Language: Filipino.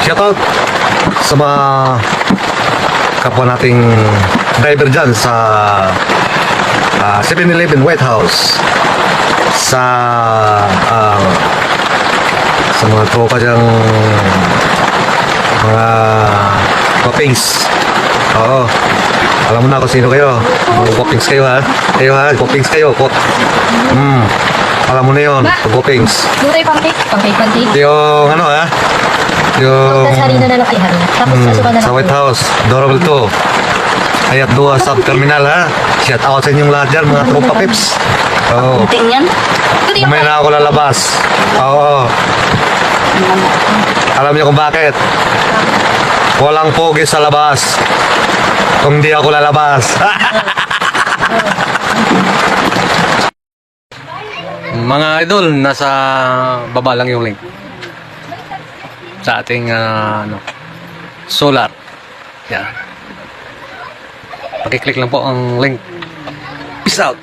Shoutout sa mga kapwa nating driver dyan sa 7-Eleven White House, sa mga tropa dyang mga Popings. Oo, alam mo na kung sino kayo. Mga Popings kayo, ha? Popings kayo. Alam mo na yun, Popings. Gulay pancake. Yung ano, ha? Yung Tapos harina na lang ay harina. Tapos asukan na lang. sa White House, Dorable 2. Ayat 2 Sub-Terminal, ha? Shout out sa inyong lahat dyan, mga tropa pips. Oo. Ting yan. May na ako lalabas. Oo. Alam niyo kung bakit? Walang pogi sa labas kung di ako lalabas. Mga idol, nasa baba lang yung link sa ating solar. Yan. Pakiclick lang po ang link. Peace out.